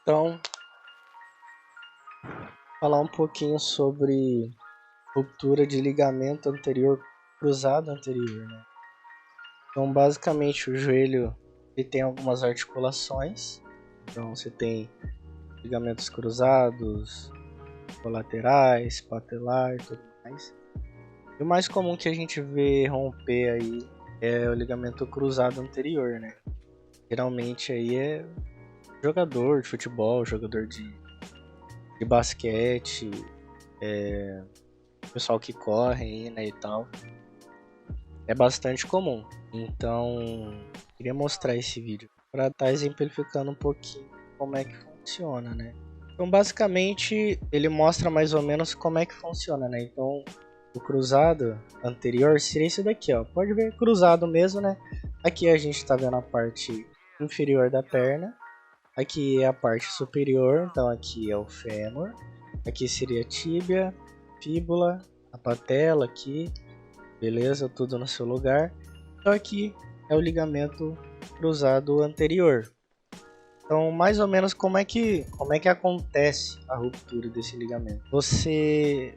Então, falar um pouquinho sobre ruptura de ligamento anterior cruzado anterior, né? Então, basicamente, o joelho ele tem algumas articulações. Então, você tem ligamentos cruzados, colaterais, patelar e tudo mais. E o mais comum que a gente vê romper aí é o ligamento cruzado anterior, né? Geralmente aí é jogador de futebol, jogador de basquete, pessoal que corre aí, né, e tal. É bastante comum. Então, queria mostrar esse vídeo para estar exemplificando um pouquinho como é que funciona, né? Então, basicamente, ele mostra mais ou menos como é que funciona, né? Então, o cruzado anterior seria esse daqui, ó. Pode ver cruzado mesmo, né? Aqui a gente está vendo a parte inferior da perna. Aqui é a parte superior, então aqui é o fêmur. Aqui seria a tíbia, fíbula, a patela aqui. Beleza? Tudo no seu lugar. Então aqui é o ligamento cruzado anterior. Então, mais ou menos como é que acontece a ruptura desse ligamento? Você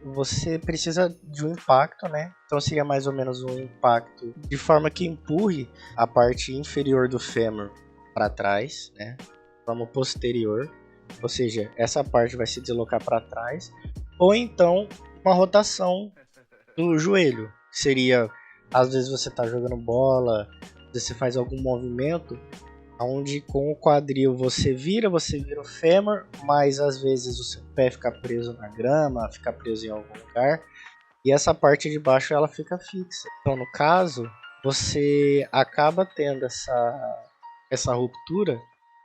precisa de um impacto, né? Então seria mais ou menos um impacto de forma que empurre a parte inferior do fêmur para trás, né? De forma posterior, ou seja, essa parte vai se deslocar para trás, ou então uma rotação do joelho, seria às vezes você está jogando bola, você faz algum movimento onde com o quadril você vira o fêmur, mas às vezes o seu pé fica preso na grama, fica preso em algum lugar, e essa parte de baixo ela fica fixa. Então, no caso, você acaba tendo essa ruptura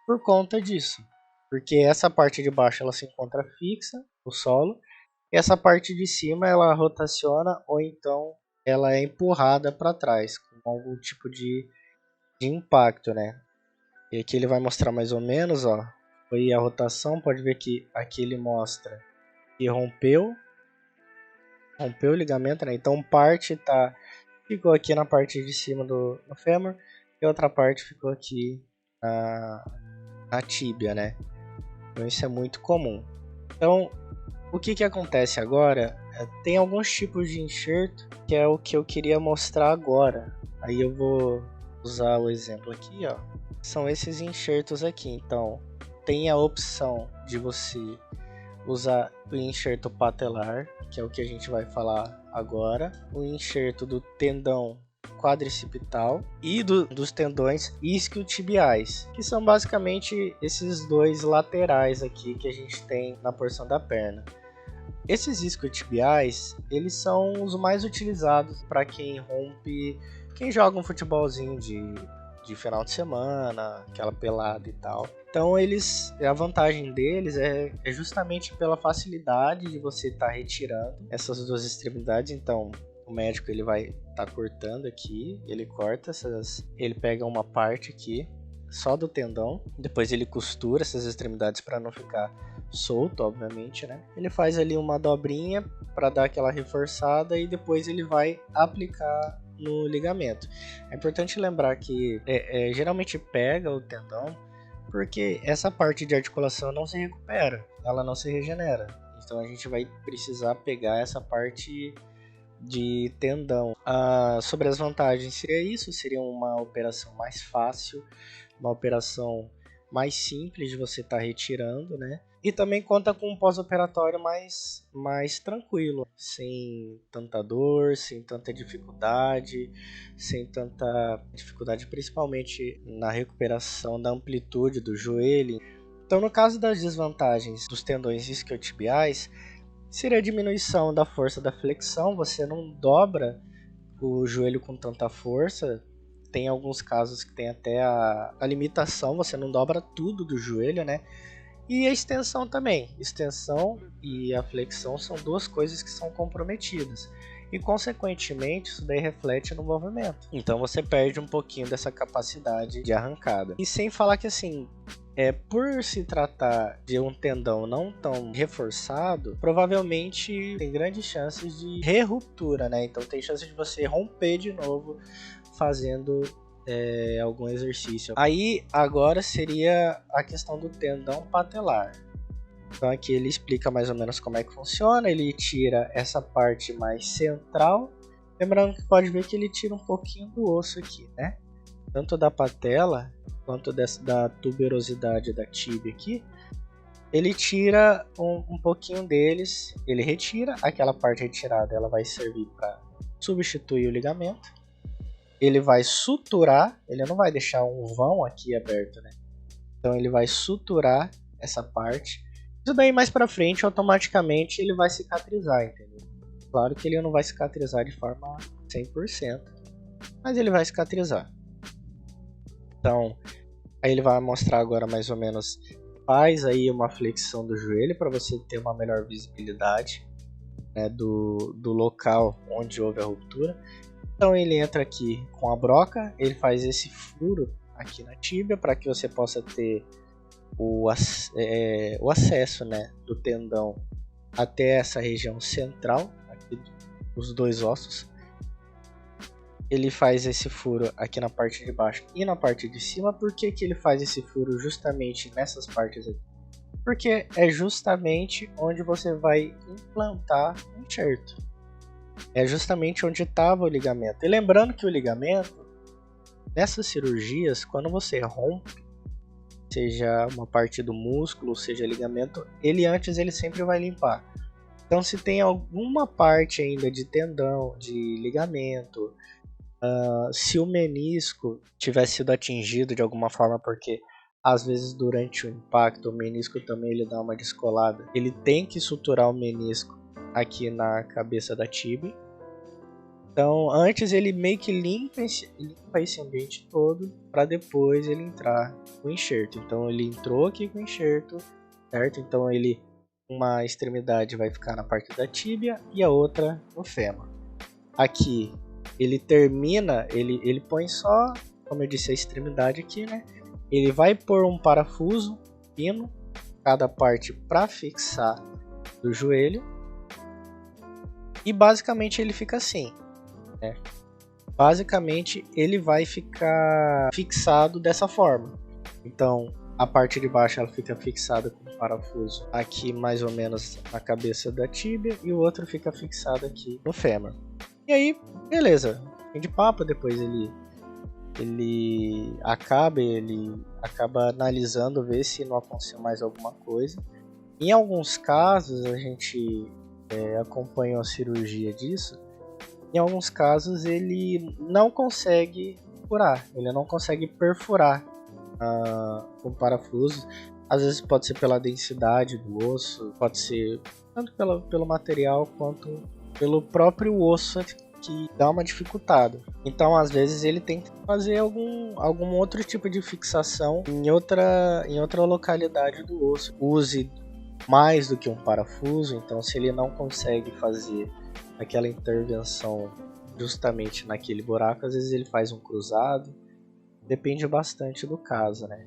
por conta disso, porque essa parte de baixo ela se encontra fixa no solo, e essa parte de cima ela rotaciona ou então ela é empurrada para trás com algum tipo de impacto, né? E aqui ele vai mostrar mais ou menos, ó, foi a rotação, pode ver que aqui ele mostra que rompeu o ligamento, né? Então parte ficou aqui na parte de cima do fêmur e outra parte ficou aqui na tíbia, né? Então isso é muito comum. Então o que acontece agora? Tem alguns tipos de enxerto que é o que eu queria mostrar agora. Aí eu vou usar o exemplo aqui, ó. São esses enxertos aqui. Então, tem a opção de você usar o enxerto patelar, que é o que a gente vai falar agora, o enxerto do tendão quadricipital e dos tendões isquiotibiais, que são basicamente esses dois laterais aqui que a gente tem na porção da perna. Esses isquiotibiais, eles são os mais utilizados para quem rompe, quem joga um futebolzinho de final de semana, aquela pelada e tal. Então a vantagem deles é justamente pela facilidade de você estar retirando essas duas extremidades. Então o médico ele vai estar cortando aqui, ele corta ele pega uma parte aqui só do tendão, depois ele costura essas extremidades para não ficar solto, obviamente, né? Ele faz ali uma dobrinha para dar aquela reforçada e depois ele vai aplicar no ligamento. É importante lembrar que geralmente pega o tendão porque essa parte de articulação não se recupera, ela não se regenera. Então a gente vai precisar pegar essa parte de tendão. Sobre as vantagens seria uma operação mais fácil, uma operação mais simples de você estar retirando, né? E também conta com um pós-operatório mais tranquilo, sem tanta dor, sem tanta dificuldade, principalmente na recuperação da amplitude do joelho. Então, no caso das desvantagens dos tendões isquiotibiais, seria a diminuição da força da flexão, você não dobra o joelho com tanta força. Tem alguns casos que tem até a limitação, você não dobra tudo do joelho, né? E a extensão também. Extensão e a flexão são duas coisas que são comprometidas. E, consequentemente, isso daí reflete no movimento. Então, você perde um pouquinho dessa capacidade de arrancada. E sem falar que, assim, por se tratar de um tendão não tão reforçado, provavelmente tem grandes chances de re-ruptura, né? Então, tem chance de você romper de novo fazendo algum exercício. Aí agora seria a questão do tendão patelar. Então aqui ele explica mais ou menos como é que funciona. Ele tira essa parte mais central. Lembrando que pode ver que ele tira um pouquinho do osso aqui, né? Tanto da patela quanto da tuberosidade da tíbia aqui. Ele tira um pouquinho deles. Ele retira. Aquela parte retirada ela vai servir para substituir o ligamento. Ele vai suturar. Ele não vai deixar um vão aqui aberto, né? Então ele vai suturar essa parte. Isso daí mais pra frente automaticamente ele vai cicatrizar, entendeu? Claro que ele não vai cicatrizar de forma 100%, mas ele vai cicatrizar. Então, aí ele vai mostrar agora mais ou menos, faz aí uma flexão do joelho para você ter uma melhor visibilidade, né, do local onde houve a ruptura. Então ele entra aqui com a broca, ele faz esse furo aqui na tíbia para que você possa ter o acesso, né, do tendão até essa região central aqui dos dois ossos. Ele faz esse furo aqui na parte de baixo e na parte de cima. Por que ele faz esse furo justamente nessas partes aqui? Porque é justamente onde você vai implantar o enxerto. É justamente onde estava o ligamento. E lembrando que o ligamento, nessas cirurgias, quando você rompe, seja uma parte do músculo, seja ligamento, ele sempre vai limpar. Então se tem alguma parte ainda de tendão, de ligamento, se o menisco tiver sido atingido de alguma forma, porque às vezes durante o impacto o menisco também ele dá uma descolada, ele tem que suturar o menisco aqui na cabeça da tíbia. Então antes ele meio que limpa esse ambiente todo para depois ele entrar com o enxerto. Então ele entrou aqui com o enxerto, certo? Então uma extremidade vai ficar na parte da tíbia e a outra no fêmur. Aqui ele termina, ele põe só, como eu disse, a extremidade aqui, né? Ele vai pôr um parafuso fino, cada parte para fixar do joelho. E basicamente ele fica assim, né? Basicamente ele vai ficar fixado dessa forma. Então a parte de baixo ela fica fixada com um parafuso aqui mais ou menos na cabeça da tíbia e o outro fica fixado aqui no fêmur. E aí, beleza, fim de papo. Depois ele acaba analisando, ver se não aconteceu mais alguma coisa. Em alguns casos a gente acompanha a cirurgia disso. Em alguns casos ele não consegue furar, ele não consegue perfurar com parafuso. Às vezes pode ser pela densidade do osso, pode ser tanto pelo material quanto pelo próprio osso que dá uma dificultada. Então às vezes ele tem que fazer algum outro tipo de fixação em outra localidade do osso. Use mais do que um parafuso. Então se ele não consegue fazer aquela intervenção justamente naquele buraco, às vezes ele faz um cruzado. Depende bastante do caso, né?